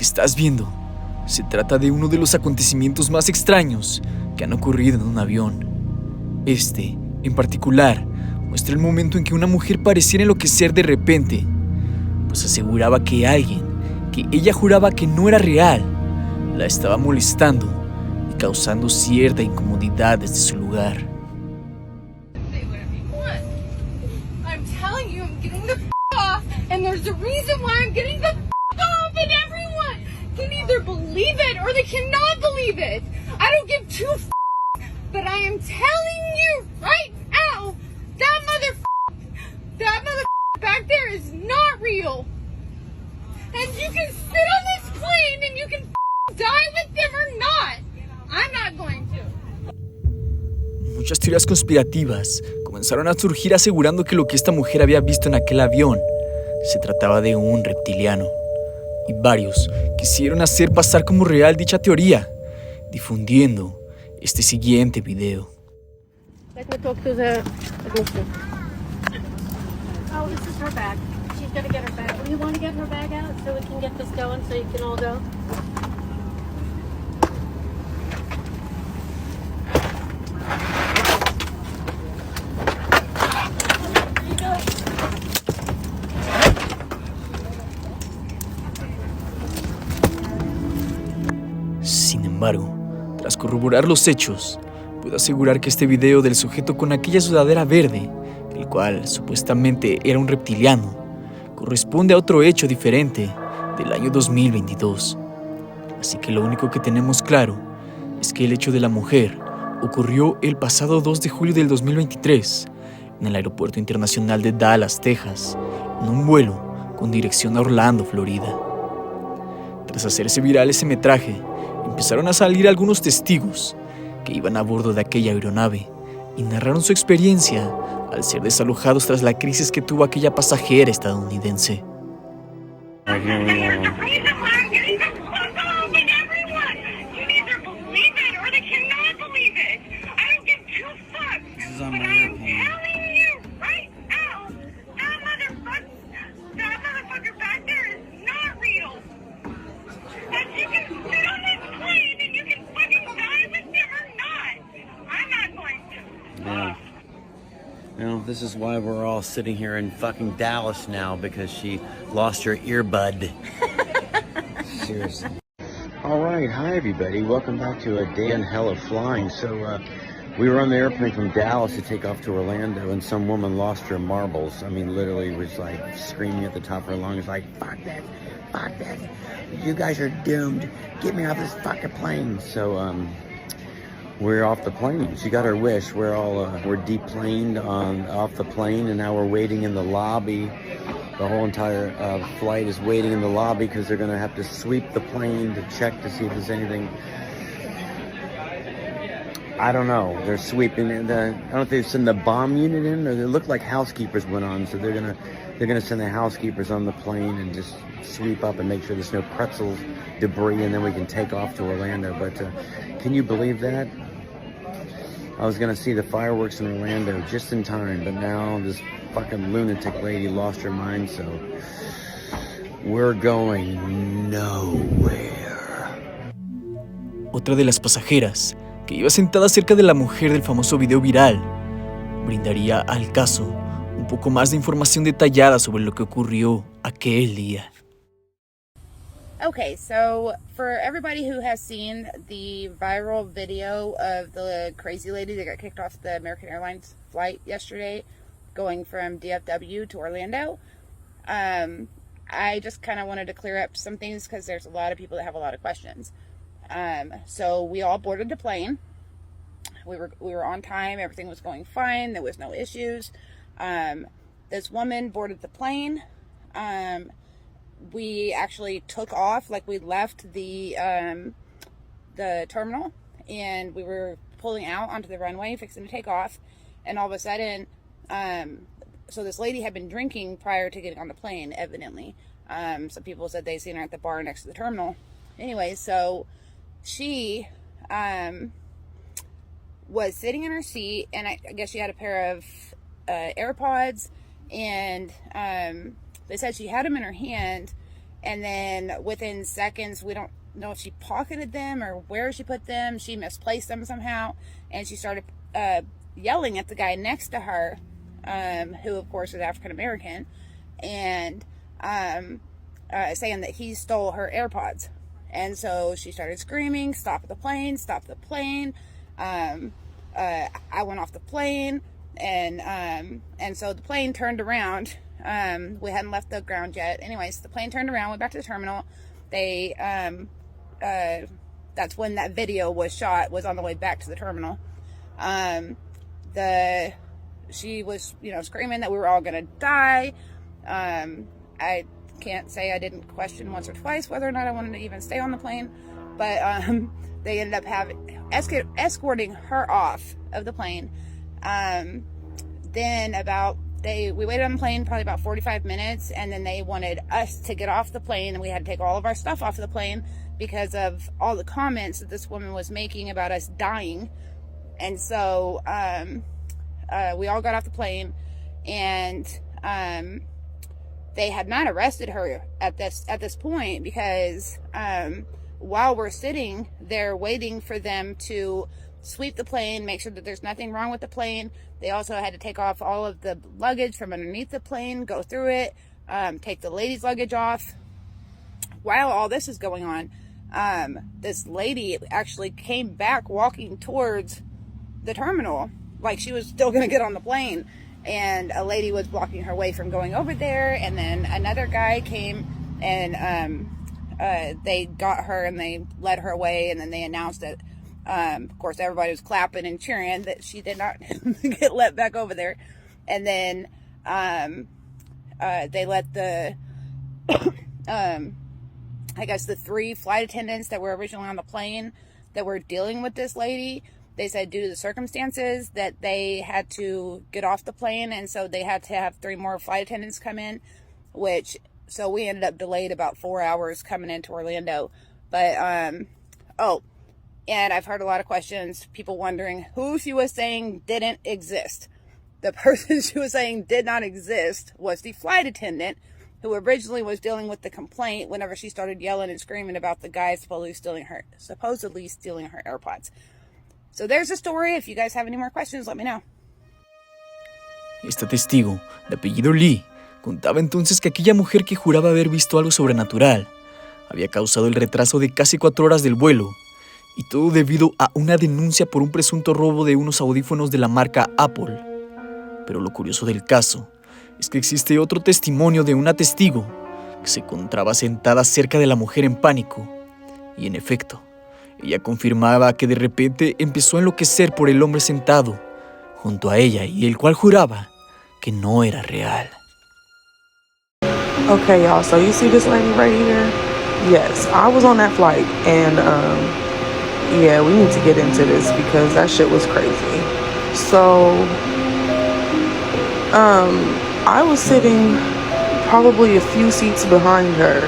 que estás viendo se trata de uno de los acontecimientos más extraños que han ocurrido en un avión. Este, en particular, muestra el momento en que una mujer pareciera enloquecer de repente, pues aseguraba que alguien, que ella juraba que no era real, la estaba molestando y causando cierta incomodidad desde su lugar. And there's a reason why I'm getting the off, and everyone can either believe it or they cannot believe it. I don't give two but I am telling you right now, that back there is not real. And you can sit on this plane and you can die with them or not. I'm not going to. Muchas teorías conspirativas comenzaron a surgir asegurando que lo que esta mujer había visto en aquel avión se trataba de un reptiliano, y varios quisieron hacer pasar como real dicha teoría, difundiendo este siguiente video. Let me talk to the administrator. Oh, this is her bag. She's gonna get her bag. Do you want to get her bag out so we can get this going so you can all go? Sin embargo, tras corroborar los hechos, puedo asegurar que este video del sujeto con aquella sudadera verde, el cual supuestamente era un reptiliano, corresponde a otro hecho diferente del año 2022. Así que lo único que tenemos claro es que el hecho de la mujer ocurrió el pasado 2 de julio del 2023 en el Aeropuerto Internacional de Dallas, Texas, en un vuelo con dirección a Orlando, Florida. Tras hacerse viral ese metraje, empezaron a salir algunos testigos que iban a bordo de aquella aeronave y narraron su experiencia al ser desalojados tras la crisis que tuvo aquella pasajera estadounidense. Well, this is why we're all sitting here in fucking Dallas now, because she lost her earbud. Seriously. All right, hi everybody. Welcome back to a day in hell of flying. So we were on the airplane from Dallas to take off to Orlando, and some woman lost her marbles. I mean, literally was like screaming at the top of her lungs, like, fuck that, fuck that. You guys are doomed. Get me off this fucking plane. So, we're off the plane. She got her wish. We're deplaned off the plane, and now we're waiting in the lobby. The whole entire flight is waiting in the lobby because they're going to have to sweep the plane to check to see if there's anything. I don't know. They're sweeping. I don't know if they've sent the bomb unit in, or they look like housekeepers went on. So they're gonna send the housekeepers on the plane and just sweep up and make sure there's no pretzels, debris, and then we can take off to Orlando. But can you believe that? I was gonna see the fireworks in Orlando just in time, but now this fucking lunatic lady lost her mind, so we're going nowhere. Otra de las pasajeras, que iba sentada cerca de la mujer del famoso video viral, brindaría al caso un poco más de información detallada sobre lo que ocurrió aquel día. Okay, so for everybody who has seen the viral video of the crazy lady that got kicked off the American Airlines flight yesterday going from DFW to Orlando, I just kind of wanted to clear up some things because there's a lot of people that have a lot of questions. So we all boarded the plane. We were on time. Everything was going fine. There was no issues. This woman boarded the plane. We actually took off, like we left the terminal, and we were pulling out onto the runway, fixing to take off, and all of a sudden, so this lady had been drinking prior to getting on the plane, evidently. Some people said they seen her at the bar next to the terminal. Anyway, so she was sitting in her seat, and I guess she had a pair of AirPods, and they said she had them in her hand, And then within seconds, we don't know if she pocketed them or where she put them. She misplaced them somehow. And she started yelling at the guy next to her, who of course is African American, and saying that he stole her AirPods. And so she started screaming, "Stop the plane, stop the plane." I went off the plane, and so the plane turned around. We hadn't left the ground yet. Anyways, the plane turned around, went back to the terminal. They, that's when that video was shot, was on the way back to the terminal. She was, screaming that we were all gonna die. I can't say I didn't question once or twice whether or not I wanted to even stay on the plane, but they ended up escorting her off of the plane. Then we waited on the plane probably about 45 minutes, and then they wanted us to get off the plane, and we had to take all of our stuff off of the plane because of all the comments that this woman was making about us dying. And so we all got off the plane, and they had not arrested her at this point because while we're sitting there waiting for them to sweep the plane, make sure that there's nothing wrong with the plane, they also had to take off all of the luggage from underneath the plane, go through it, take the lady's luggage off. While all this is going on, this lady actually came back walking towards the terminal like she was still going to get on the plane, and a lady was blocking her way from going over there. And then another guy came, and they got her and they led her away, and then they announced that of course everybody was clapping and cheering that she did not get let back over there. And then they let the I guess the 3 flight attendants that were originally on the plane that were dealing with this lady, they said due to the circumstances that they had to get off the plane, and so they had to have 3 more flight attendants come in, so we ended up delayed about 4 hours coming into Orlando. But and I've heard a lot of questions, people wondering who she was saying didn't exist. The person she was saying did not exist was the flight attendant who originally was dealing with the complaint whenever she started yelling and screaming about the guy supposedly stealing her AirPods. So there's the story. If you guys have any more questions, let me know. Esta testigo, de apellido Lee, contaba entonces que aquella mujer que juraba haber visto algo sobrenatural había causado el retraso de casi 4 horas del vuelo, y todo debido a una denuncia por un presunto robo de unos audífonos de la marca Apple. Pero lo curioso del caso es que existe otro testimonio de una testigo que se encontraba sentada cerca de la mujer en pánico, y en efecto, ella confirmaba que de repente empezó a enloquecer por el hombre sentado junto a ella y el cual juraba que no era real. Okay, y'all, so you see this lady right here? Yes, I was on that flight, and yeah, we need to get into this because that shit was crazy. So I was sitting probably a few seats behind her,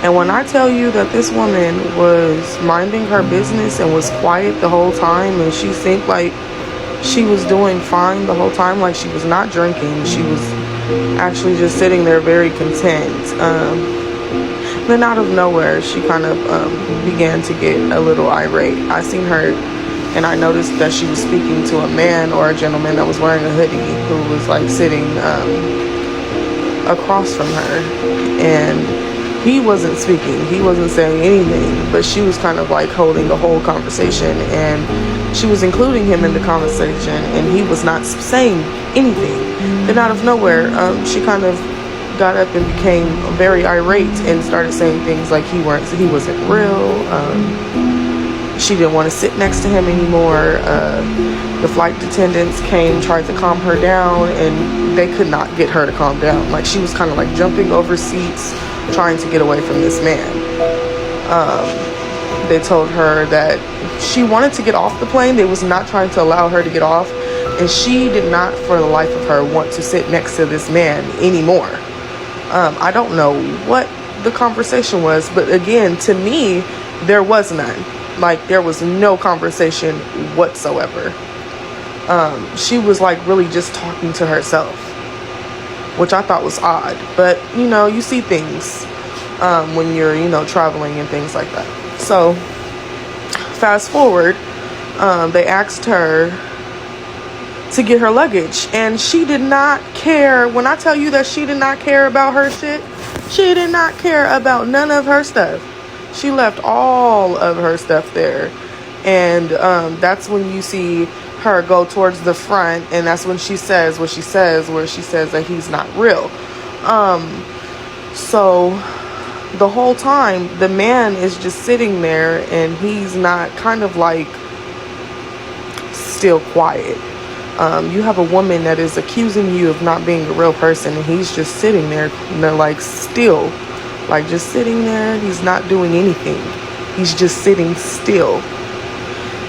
and when I tell you that this woman was minding her business and was quiet the whole time, and she seemed like she was doing fine the whole time, like she was not drinking, she was actually just sitting there very content. Then out of nowhere, she kind of began to get a little irate. I seen her, and I noticed that she was speaking to a man or a gentleman that was wearing a hoodie who was like sitting across from her, and he wasn't speaking, he wasn't saying anything, but she was kind of like holding the whole conversation, and she was including him in the conversation, and he was not saying anything. Then out of nowhere, she kind of got up and became very irate and started saying things like he wasn't real. She didn't want to sit next to him anymore. The flight attendants came, tried to calm her down, and they could not get her to calm down. Like, she was kind of like jumping over seats, trying to get away from this man. They told her that she wanted to get off the plane. They was not trying to allow her to get off, and she did not, for the life of her, want to sit next to this man anymore. I don't know what the conversation was, but again, to me, there was none. Like, there was no conversation whatsoever. She was like really just talking to herself, which I thought was odd. But, you know, you see things. when you're, you know, traveling and things like that. So fast forward, they asked her to get her luggage, and she did not care. When I tell you that she did not care about her shit, she did not care about none of her stuff. She left all of her stuff there. And that's when you see her go towards the front, and that's when she says what she says, where she says that he's not real. So the whole time the man is just sitting there, and he's not kind of like still quiet. You have a woman that is accusing you of not being a real person, and he's just sitting there, you know, like still, like just sitting there. He's not doing anything. He's just sitting still.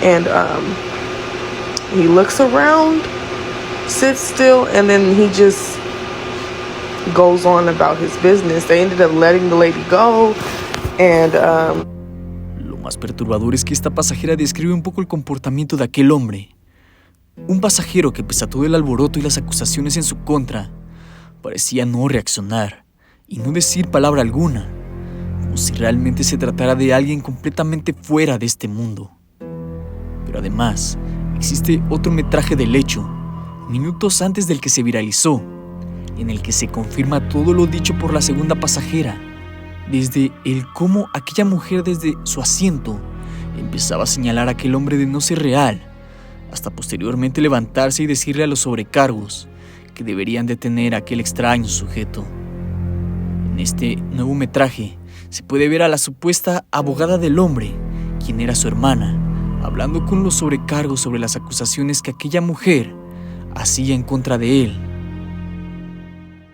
And he looks around, sits still, and then he just goes on about his business. They ended up letting the lady go. And lo más perturbador es que esta pasajera describe un poco el comportamiento de aquel hombre. Un pasajero que, pese a todo el alboroto y las acusaciones en su contra, parecía no reaccionar y no decir palabra alguna, como si realmente se tratara de alguien completamente fuera de este mundo. Pero además, existe otro metraje del hecho, minutos antes del que se viralizó, en el que se confirma todo lo dicho por la segunda pasajera, desde el cómo aquella mujer desde su asiento empezaba a señalar a aquel hombre de no ser real, hasta posteriormente levantarse y decirle a los sobrecargos que deberían detener a aquel extraño sujeto. En este nuevo metraje se puede ver a la supuesta abogada del hombre, quien era su hermana, hablando con los sobrecargos sobre las acusaciones que aquella mujer hacía en contra de él.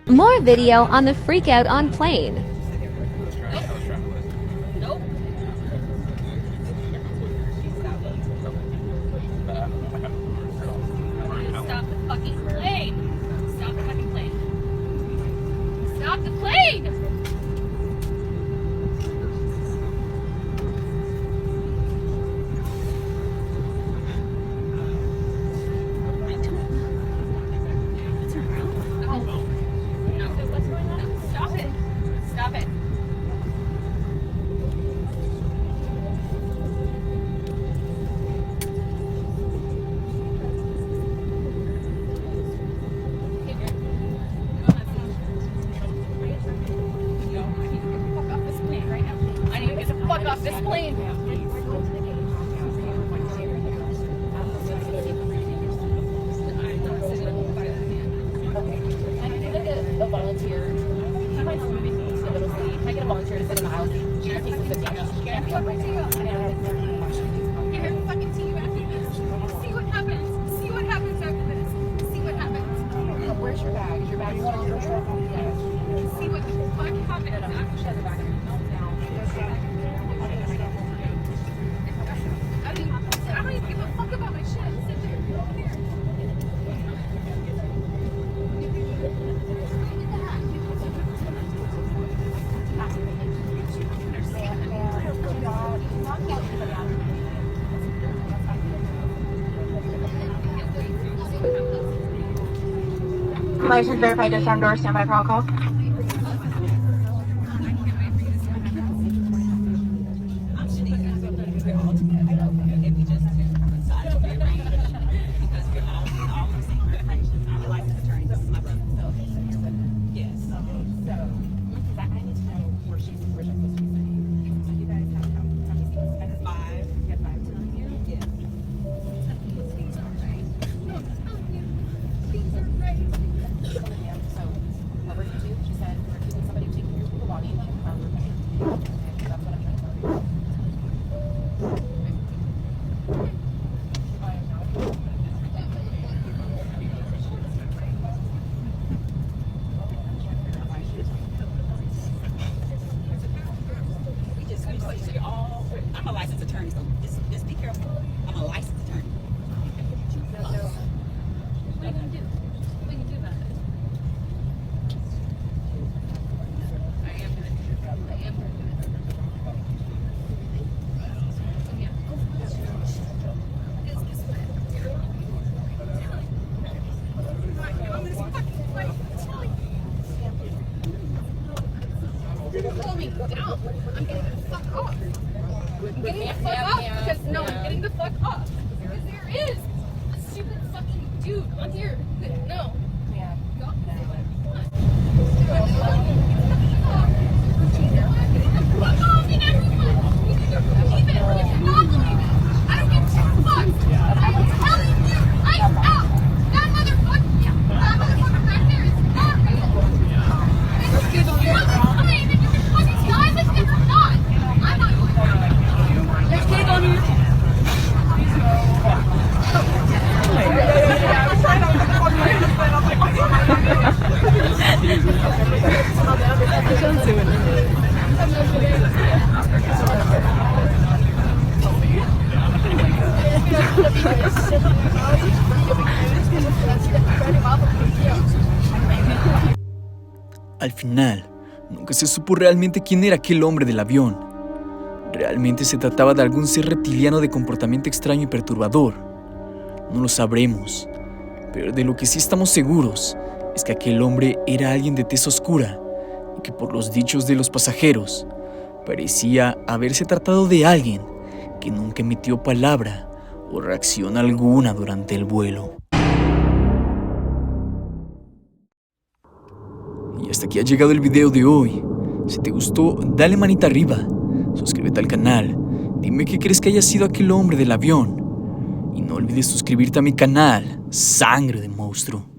More video on the freak out on plane. Stop the fucking plane! Stop the fucking plane! Stop the plane! This plane. A volunteer. Can I get a volunteer to sit in the aisle? She takes the 50 minutes. Get her fucking tea after this. See what happens. See what happens after this. See what happens. Where's your bag? Is your bag still on your truck? Yeah. See what the fuck happens after she has her bag. I don't even give a fuck about my shit. Sit there. License verified, disarm door, stand by for all calls. I'm a licensed attorney, so just be careful. I'm a licensed attorney. What are you gonna do? What are you gonna do about it? I am gonna do it. I am gonna do it. Yeah. This way. I'm gonna fucking fight. Call me. getting the fuck up because no, I'm getting the fuck up because there is a stupid fucking dude on here. No. Yeah. Al final, nunca se supo realmente quién era aquel hombre del avión. ¿Realmente se trataba de algún ser reptiliano de comportamiento extraño y perturbador? No lo sabremos, pero de lo que sí estamos seguros es que aquel hombre era alguien de tez oscura y que por los dichos de los pasajeros, parecía haberse tratado de alguien que nunca emitió palabra o reacción alguna durante el vuelo. Y hasta aquí ha llegado el video de hoy. Si te gustó, dale manita arriba, suscríbete al canal, dime qué crees que haya sido aquel hombre del avión y no olvides suscribirte a mi canal, Sangre de Monstruo.